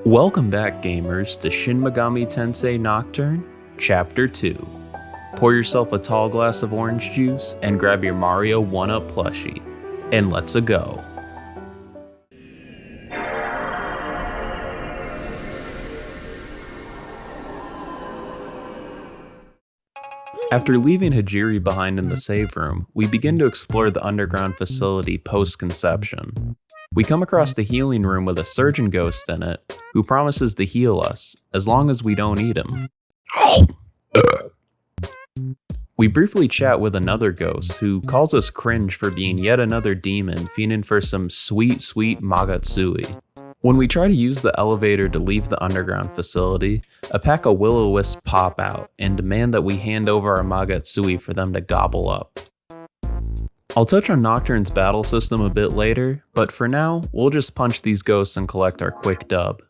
Welcome back, gamers, to Shin Megami Tensei Nocturne, Chapter 2. Pour yourself a tall glass of orange juice and grab your Mario 1-Up plushie, and let's-a go. After leaving Hijiri behind in the save room, we begin to explore the underground facility post-conception. We come across the healing room with a surgeon ghost in it, who promises to heal us, as long as we don't eat him. We briefly chat with another ghost, who calls us cringe for being yet another demon fiending for some sweet Magatsui. When we try to use the elevator to leave the underground facility, a pack of will-o-wisps pop out and demand that we hand over our Magatsui for them to gobble up. I'll touch on Nocturne's battle system a bit later, but for now, we'll just punch these ghosts and collect our quick dub.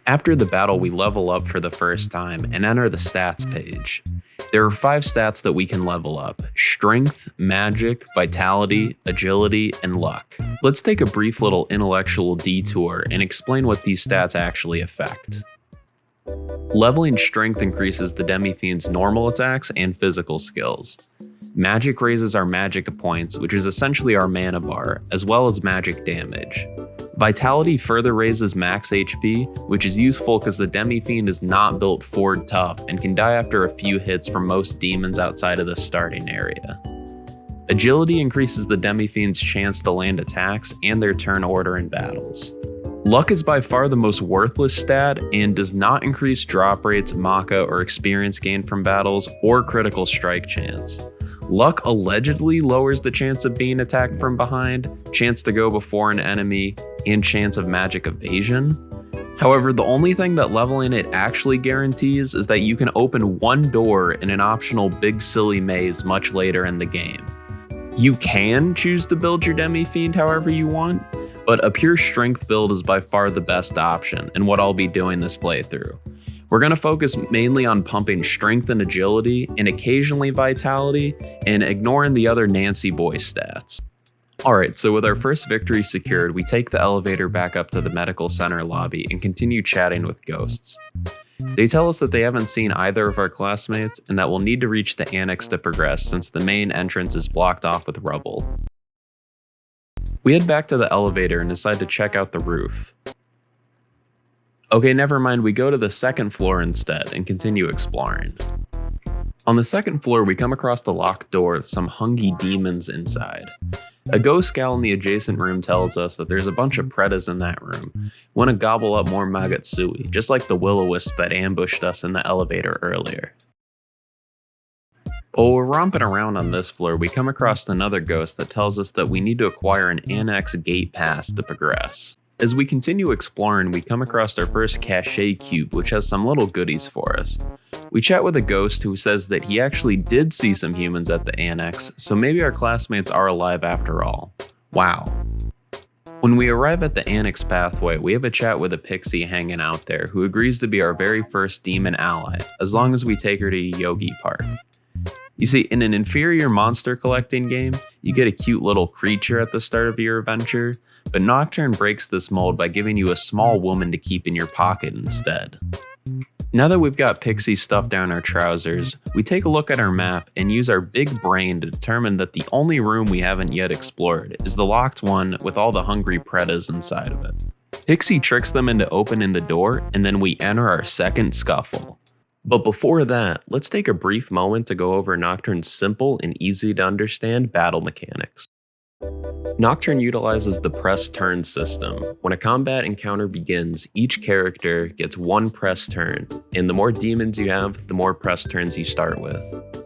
After the battle, we level up for the first time and enter the stats page. There are 5 stats that we can level up: Strength, Magic, Vitality, Agility, and Luck. Let's take a brief little intellectual detour and explain what these stats actually affect. Leveling Strength increases the Demi Fiend's normal attacks and physical skills. Magic raises our magic points, which is essentially our mana bar, as well as magic damage. Vitality further raises max HP, which is useful because the Demi Fiend is not built forward tough and can die after a few hits from most demons outside of the starting area. Agility increases the Demi Fiend's chance to land attacks and their turn order in battles. Luck is by far the most worthless stat and does not increase drop rates, Maka, or experience gain from battles, or critical strike chance. Luck allegedly lowers the chance of being attacked from behind, chance to go before an enemy, and chance of magic evasion. However, the only thing that leveling it actually guarantees is that you can open one door in an optional big silly maze much later in the game. You can choose to build your Demi Fiend however you want, but a pure strength build is by far the best option, and what I'll be doing this playthrough. We're going to focus mainly on pumping strength and agility, and occasionally vitality, and ignoring the other Nancy Boy stats. Alright, so with our first victory secured, we take the elevator back up to the medical center lobby and continue chatting with ghosts. They tell us that they haven't seen either of our classmates, and that we'll need to reach the annex to progress since the main entrance is blocked off with rubble. We head back to the elevator and decide to check out the roof. Okay, never mind, we go to the second floor instead and continue exploring. On the second floor, we come across the locked door with some hungry demons inside. A ghost gal in the adjacent room tells us that there's a bunch of pretas in that room, want to gobble up more Magatsui, just like the will-o-wisp that ambushed us in the elevator earlier. While we're romping around on this floor, we come across another ghost that tells us that we need to acquire an annex gate pass to progress. As we continue exploring, we come across our first cache cube, which has some little goodies for us. We chat with a ghost who says that he actually did see some humans at the annex, so maybe our classmates are alive after all. Wow. When we arrive at the annex pathway, we have a chat with a pixie hanging out there who agrees to be our very first demon ally, as long as we take her to Yogi Park. You see, in an inferior monster collecting game, you get a cute little creature at the start of your adventure, but Nocturne breaks this mold by giving you a small woman to keep in your pocket instead. Now that we've got Pixie stuffed down our trousers, we take a look at our map and use our big brain to determine that the only room we haven't yet explored is the locked one with all the hungry pretas inside of it. Pixie tricks them into opening the door, and then we enter our second scuffle. But before that, let's take a brief moment to go over Nocturne's simple and easy to understand battle mechanics. Nocturne utilizes the press turn system. When a combat encounter begins, each character gets one press turn, and the more demons you have, the more press turns you start with.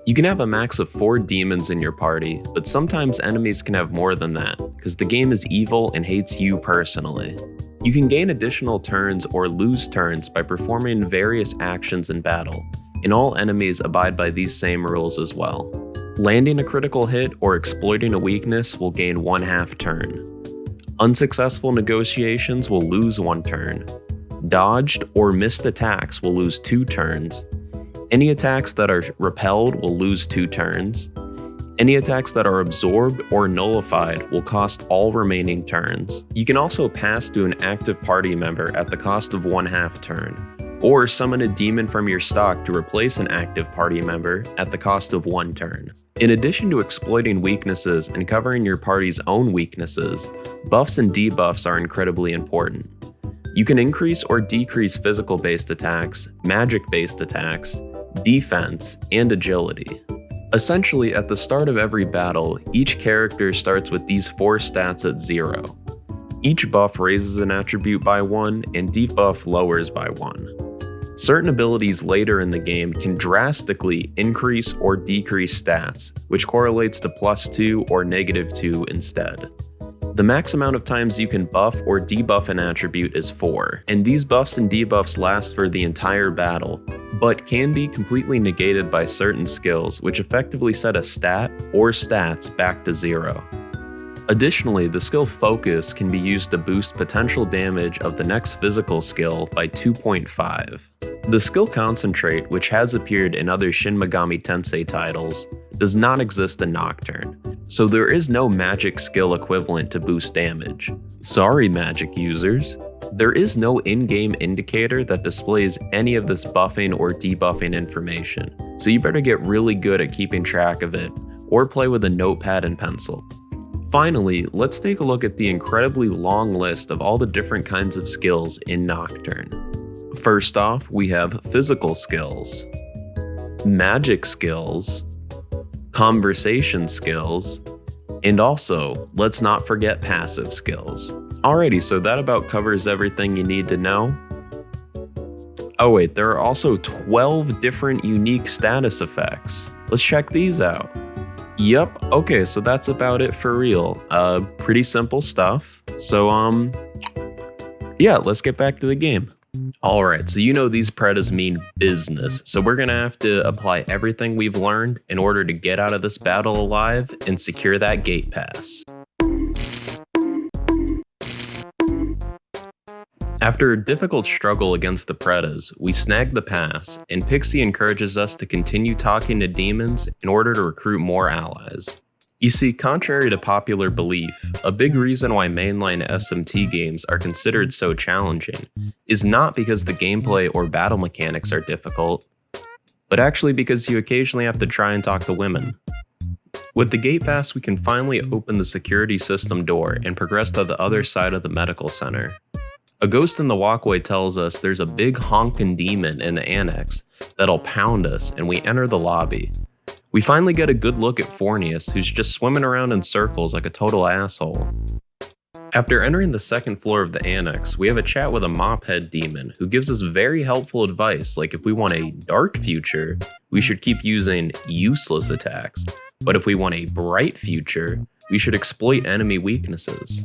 You can have a max of 4 demons in your party, but sometimes enemies can have more than that, because the game is evil and hates you personally. You can gain additional turns or lose turns by performing various actions in battle, and all enemies abide by these same rules as well. Landing a critical hit or exploiting a weakness will gain 1/2 turn. Unsuccessful negotiations will lose 1 turn. Dodged or missed attacks will lose 2 turns. Any attacks that are repelled will lose 2 turns. Any attacks that are absorbed or nullified will cost all remaining turns. You can also pass to an active party member at the cost of 1/2 turn, or summon a demon from your stock to replace an active party member at the cost of 1 turn. In addition to exploiting weaknesses and covering your party's own weaknesses, buffs and debuffs are incredibly important. You can increase or decrease physical-based attacks, magic-based attacks, defense, and agility. Essentially, at the start of every battle, each character starts with these 4 stats at 0. Each buff raises an attribute by 1, and debuff lowers by 1. Certain abilities later in the game can drastically increase or decrease stats, which correlates to +2 or -2 instead. The max amount of times you can buff or debuff an attribute is 4, and these buffs and debuffs last for the entire battle, but can be completely negated by certain skills, which effectively set a stat or stats back to 0. Additionally, the skill Focus can be used to boost potential damage of the next physical skill by 2.5. The skill Concentrate, which has appeared in other Shin Megami Tensei titles, does not exist in Nocturne, so there is no magic skill equivalent to boost damage. Sorry, magic users. There is no in-game indicator that displays any of this buffing or debuffing information, so you better get really good at keeping track of it, or play with a notepad and pencil. Finally, let's take a look at the incredibly long list of all the different kinds of skills in Nocturne. First off, we have physical skills, magic skills, conversation skills, and also, let's not forget passive skills. Alrighty, so that about covers everything you need to know. Oh wait, there are also 12 different unique status effects. Let's check these out. Yep, okay, so that's about it for real. Pretty simple stuff. So, yeah, let's get back to the game. Alright, so you know these predas mean business, so we're gonna have to apply everything we've learned in order to get out of this battle alive and secure that gate pass. After a difficult struggle against the predas, we snag the pass, and Pixie encourages us to continue talking to demons in order to recruit more allies. You see, contrary to popular belief, a big reason why mainline SMT games are considered so challenging is not because the gameplay or battle mechanics are difficult, but actually because you occasionally have to try and talk to women. With the gate pass, we can finally open the security system door and progress to the other side of the medical center. A ghost in the walkway tells us there's a big honkin' demon in the annex that'll pound us, and we enter the lobby. We finally get a good look at Fornius, who's just swimming around in circles like a total asshole. After entering the second floor of the annex, we have a chat with a mophead demon who gives us very helpful advice, like if we want a dark future, we should keep using useless attacks, but if we want a bright future, we should exploit enemy weaknesses.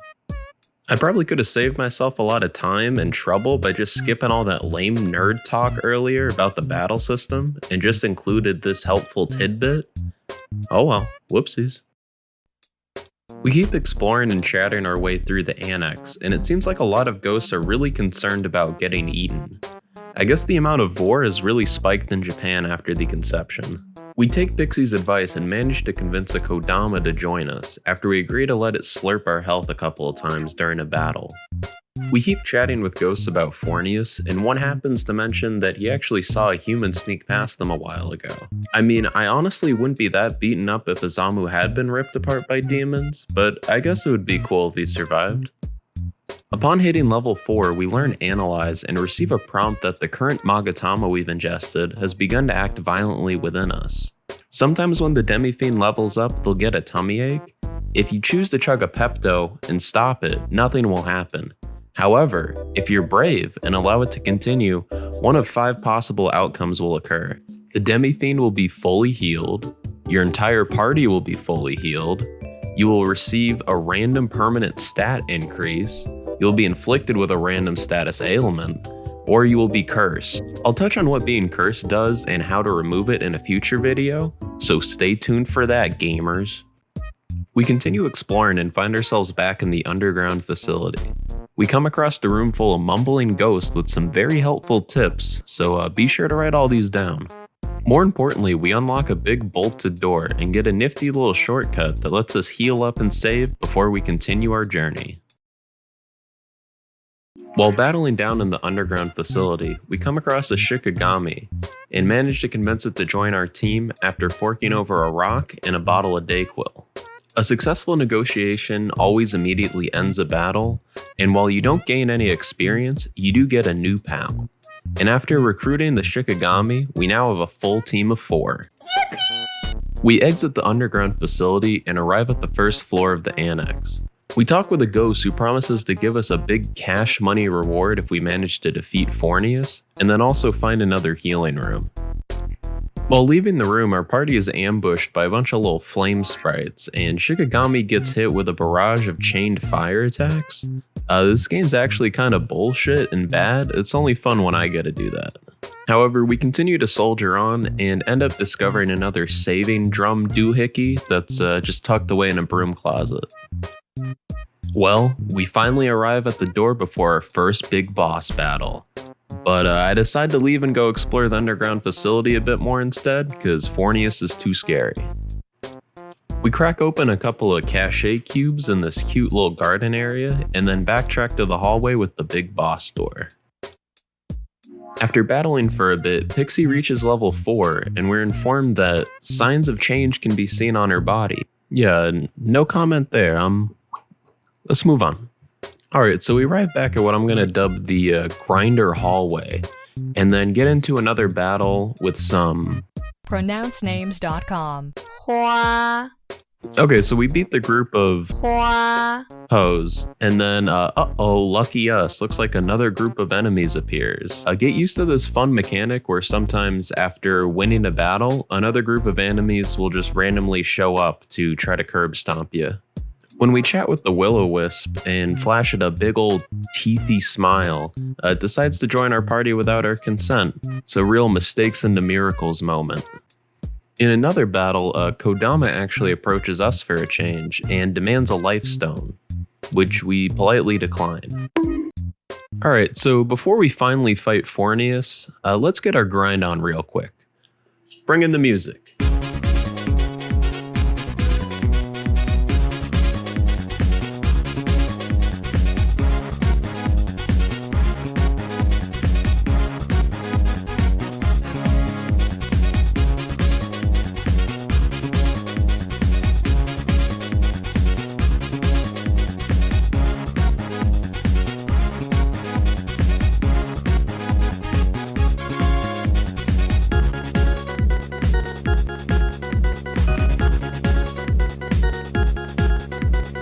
I probably could have saved myself a lot of time and trouble by just skipping all that lame nerd talk earlier about the battle system and just included this helpful tidbit. Oh well, whoopsies. We keep exploring and chatting our way through the annex, and it seems like a lot of ghosts are really concerned about getting eaten. I guess the amount of vor has really spiked in Japan after the conception. We take Pixie's advice and manage to convince a Kodama to join us after we agree to let it slurp our health a couple of times during a battle. We keep chatting with ghosts about Fornius, and one happens to mention that he actually saw a human sneak past them a while ago. I mean, I honestly wouldn't be that beaten up if Azamu had been ripped apart by demons, but I guess it would be cool if he survived. Upon hitting level 4, we learn Analyze and receive a prompt that the current Magatama we've ingested has begun to act violently within us. Sometimes when the Demi Fiend levels up, they'll get a tummy ache. If you choose to chug a Pepto and stop it, nothing will happen. However, if you're brave and allow it to continue, one of 5 possible outcomes will occur. The Demi Fiend will be fully healed, your entire party will be fully healed, you will receive a random permanent stat increase, you'll be inflicted with a random status ailment, or you will be cursed. I'll touch on what being cursed does and how to remove it in a future video, so stay tuned for that, gamers. We continue exploring and find ourselves back in the underground facility. We come across the room full of mumbling ghosts with some very helpful tips, so be sure to write all these down. More importantly, we unlock a big bolted door and get a nifty little shortcut that lets us heal up and save before we continue our journey. While battling down in the underground facility, we come across a Shikigami and manage to convince it to join our team after forking over a rock and a bottle of Dayquil. A successful negotiation always immediately ends a battle, and while you don't gain any experience, you do get a new pal. And after recruiting the Shikigami, we now have a full team of 4. We exit the underground facility and arrive at the first floor of the annex. We talk with a ghost who promises to give us a big cash money reward if we manage to defeat Fornius, and then also find another healing room. While leaving the room, our party is ambushed by a bunch of little flame sprites, and Shikigami gets hit with a barrage of chained fire attacks. This game's actually kind of bullshit and bad. It's only fun when I get to do that. However, we continue to soldier on and end up discovering another saving drum doohickey that's just tucked away in a broom closet. Well, we finally arrive at the door before our first big boss battle. But I decide to leave and go explore the underground facility a bit more instead, because Fornius is too scary. We crack open a couple of cachet cubes in this cute little garden area, and then backtrack to the hallway with the big boss door. After battling for a bit, Pixie reaches level 4, and we're informed that signs of change can be seen on her body. Yeah, no comment there, let's move on. Alright, so we arrive back at what I'm going to dub the grinder hallway, and then get into another battle with some pronouncenames.com. Okay, so we beat the group of hoes, and then, lucky us, looks like another group of enemies appears. Get used to this fun mechanic where sometimes after winning a battle, another group of enemies will just randomly show up to try to curb stomp you. When we chat with the Will-O-Wisp and flash it a big old teethy smile, it decides to join our party without our consent. It's a real mistakes into miracles moment. In another battle, Kodama actually approaches us for a change and demands a life stone, which we politely decline. Alright, so before we finally fight Fornius, let's get our grind on real quick. Bring in the music.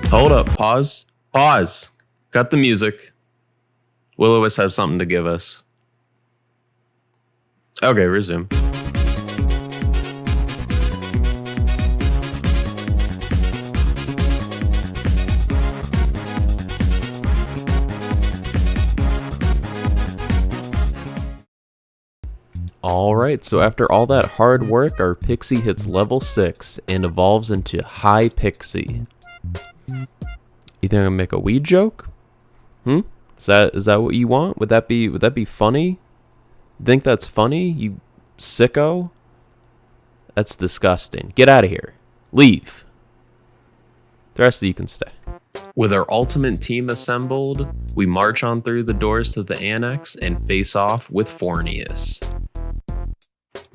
Hold up, pause. Cut the music. Will-O-Wisp have something to give us. Okay, resume. Alright, so after all that hard work, our Pixie hits level 6 and evolves into High Pixie. You think I'm gonna make a weed joke? Is that what you want? Would that be funny? You think that's funny, you sicko? That's disgusting. Get out of here. Leave. The rest of you can stay. With our ultimate team assembled, we march on through the doors to the annex and face off with Fornius.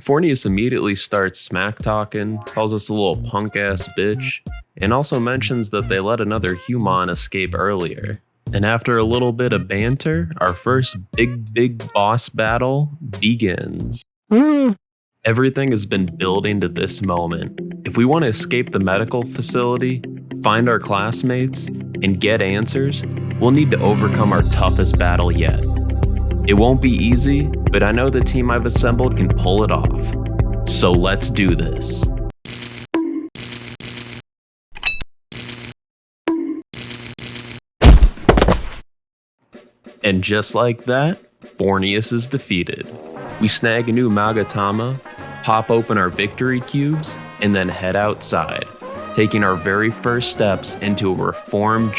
Fornius immediately starts smack talking, calls us a little punk ass bitch, and also mentions that they let another human escape earlier. And after a little bit of banter, our first big boss battle begins. Everything has been building to this moment. If we want to escape the medical facility, find our classmates, and get answers, we'll need to overcome our toughest battle yet. It won't be easy, but I know the team I've assembled can pull it off. So let's do this. And just like that, Fornius is defeated. We snag a new Magatama, pop open our victory cubes, and then head outside, taking our very first steps into a reformed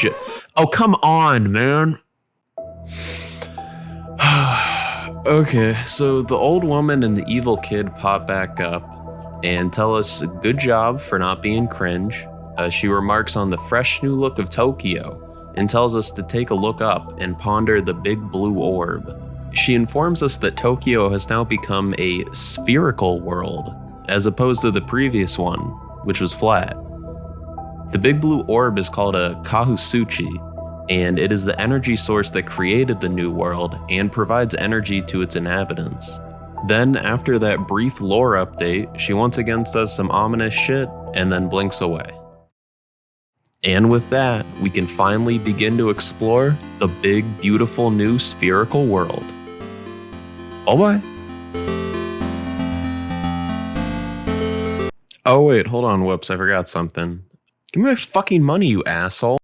Oh, come on, man. Okay, so the old woman and the evil kid pop back up and tell us good job for not being cringe. She remarks on the fresh new look of Tokyo and tells us to take a look up and ponder the big blue orb. She informs us that Tokyo has now become a spherical world, as opposed to the previous one, which was flat. The big blue orb is called a Kahusuchi, and it is the energy source that created the new world and provides energy to its inhabitants. Then, after that brief lore update, she once again says some ominous shit and then blinks away. And with that, we can finally begin to explore the big, beautiful new spherical world. Oh bye. Oh wait, hold on, whoops, I forgot something. Give me my fucking money, you asshole.